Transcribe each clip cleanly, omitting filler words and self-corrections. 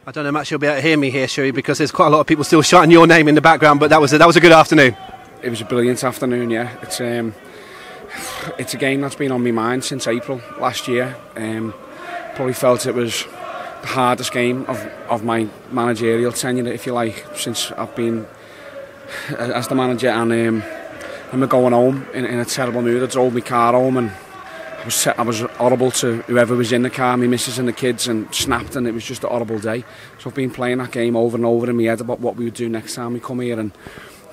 I don't know how much you'll be able to hear me here, Shuey, because there's quite a lot of people still shouting your name in the background, but that was a good afternoon. It was a brilliant afternoon, yeah. It's a game that's been on my mind since April last year. Probably felt it was the hardest game of my managerial tenure, if you like, since I've been as the manager. And I remember going home in a terrible mood. I drove my car home and I was horrible to whoever was in the car, my missus and the kids, and snapped, and it was just a horrible day. So I've been playing that game over and over in my head about what we would do next time we come here, and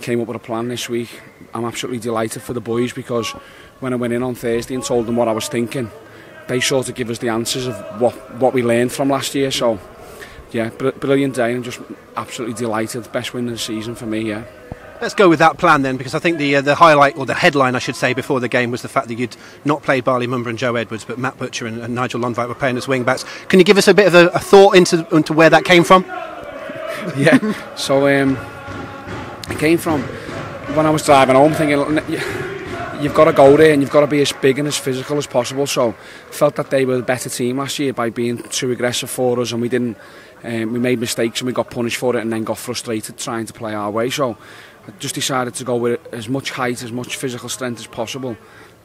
came up with a plan this week. I'm absolutely delighted for the boys, because when I went in on Thursday and told them what I was thinking, they sort of give us the answers of what we learned from last year. So yeah, brilliant day, and just absolutely delighted. Best win of the season for me, yeah. Let's go with that plan then, because I think the highlight, or the headline I should say, before the game was the fact that you'd not played Barley Mumba and Joe Edwards, but Matt Butcher and Nigel Lundvik were playing as wing-backs. Can you give us a bit of a thought into where that came from? Yeah, so it came from when I was driving home thinking, you've got to go there and you've got to be as big and as physical as possible. So I felt that they were the better team last year by being too aggressive for us, and we didn't. We made mistakes and we got punished for it, and then got frustrated trying to play our way. So I just decided to go with as much height, as much physical strength as possible,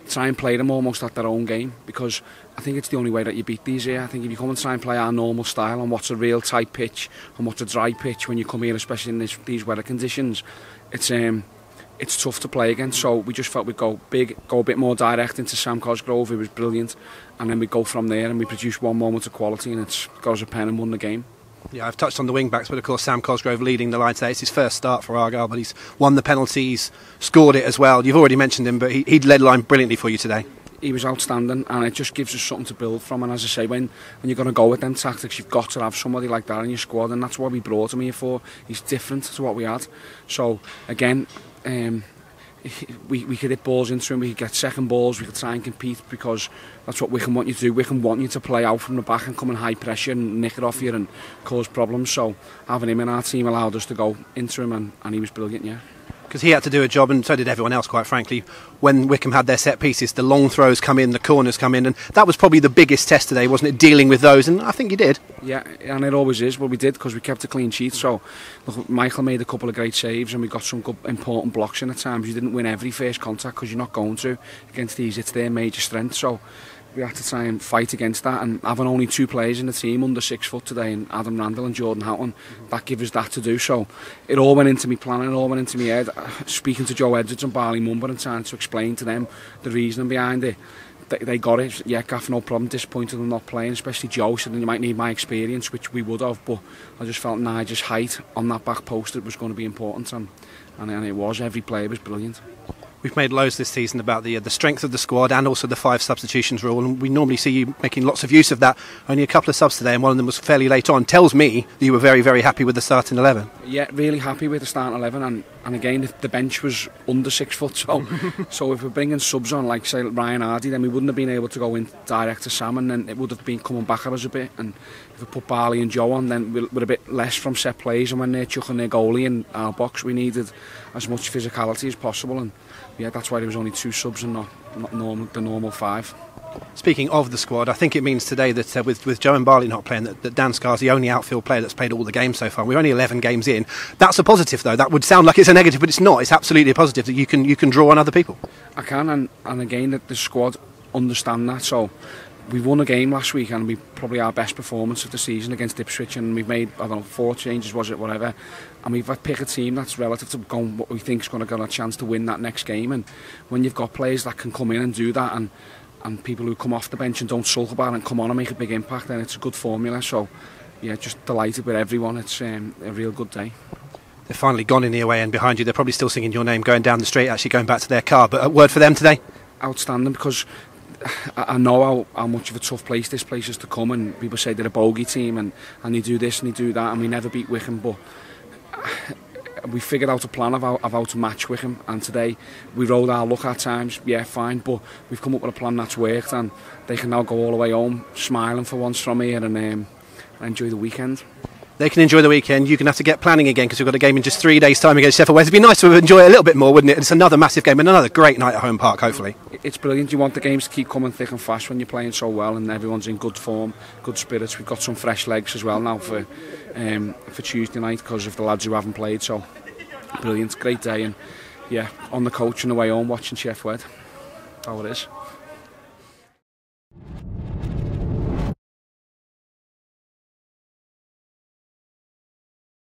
try and play them almost at their own game, because I think it's the only way that you beat these here. I think if you come and try and play our normal style on what's a real tight pitch and what's a dry pitch when you come here, especially in these weather conditions, it's tough to play against. So we just felt we'd go big, go a bit more direct into Sam Cosgrove, who was brilliant, and then we go from there and we produce one moment of quality, and it's got us a pen and won the game. Yeah, I've touched on the wing-backs, but of course Sam Cosgrove leading the line today. It's his first start for Argyle, but he's won the penalties, scored it as well. You've already mentioned him, but he led line brilliantly for you today. He was outstanding, and it just gives us something to build from. And as I say, when you're going to go with them tactics, you've got to have somebody like that in your squad, and that's what we brought him here for. He's different to what we had. So again, we could hit balls into him, we could get second balls, we could try and compete, because that's what Wycombe want you to do. Wycombe want you to play out from the back and come in high pressure and nick it off you and cause problems. So having him in our team allowed us to go into him, and he was brilliant, yeah. Because he had to do a job, and so did everyone else, quite frankly. When Wycombe had their set pieces, the long throws come in, the corners come in, and that was probably the biggest test today, wasn't it, dealing with those? And I think you did. Yeah, and it always is. Well, we did, because we kept a clean sheet. So look, Michael made a couple of great saves, and we got some good important blocks in at times. You didn't win every first contact, because you're not going to against these. It's their major strength. So we had to try and fight against that, and having only two players in the team under 6 foot today, and Adam Randall and Jordan Houghton, that gives us that to do. So it all went into me planning, it all went into my head. Speaking to Joe Edwards and Barley Mumba and trying to explain to them the reasoning behind it, they got it. Yeah, Gaff, no problem, disappointed them not playing, especially Joe said you might need my experience, which we would have, but I just felt Nigel's height on that back post, it was going to be important, and it was. Every player was brilliant. We've made loads this season about the strength of the squad, and also the 5 substitutions rule, and we normally see you making lots of use of that. Only a couple of subs today, and one of them was fairly late on. Tells me that you were very, very happy with the starting 11. Yeah, really happy with the starting 11, and again, the bench was under 6 foot, so if we're bringing subs on, like say Ryan Hardy, then we wouldn't have been able to go in direct to Sam, and then it would have been coming back at us a bit. And if we put Barley and Joe on, then we're a bit less from set plays, and when they're chucking their goalie in our box, we needed as much physicality as possible, and yeah, that's why there was only 2 subs and not the normal 5. Speaking of the squad, I think it means today that with Joe and Barley not playing, that Dan Scarr's the only outfield player that's played all the games so far. We're only 11 games in. That's a positive, though. That would sound like it's a negative, but it's not. It's absolutely a positive that you can draw on other people. I can, and again, the squad understand that. So we won a game last week, and we probably our best performance of the season against Ipswich, and we've made, I don't know, 4 changes, was it, whatever, and we've picked a team that's relative to going what we think is going to get a chance to win that next game. And when you've got players that can come in and do that, and people who come off the bench and don't sulk about it and come on and make a big impact, then it's a good formula. So yeah, just delighted with everyone. It's a real good day. They've finally gone in the away end behind you. They're probably still singing your name going down the street, actually going back to their car, but a word for them today? Outstanding, because I know how much of a tough place this place is to come, and people say they're a bogey team, and they do this and they do that, and we never beat Wycombe, but we figured out a plan of how to match Wycombe, and today we rolled our luck at times, yeah, fine, but we've come up with a plan that's worked, and they can now go all the way home smiling for once from here, and enjoy the weekend. They can enjoy the weekend. You're going to have to get planning again because we've got a game in just 3 days' time against Sheffield Wednesday. It'd be nice to enjoy it a little bit more, wouldn't it? It's another massive game and another great night at home park, hopefully. It's brilliant. You want the games to keep coming thick and fast when you're playing so well and everyone's in good form, good spirits. We've got some fresh legs as well now for Tuesday night because of the lads who haven't played. So brilliant, great day, and yeah, on the coach on the way home watching Sheffield. That's how it is.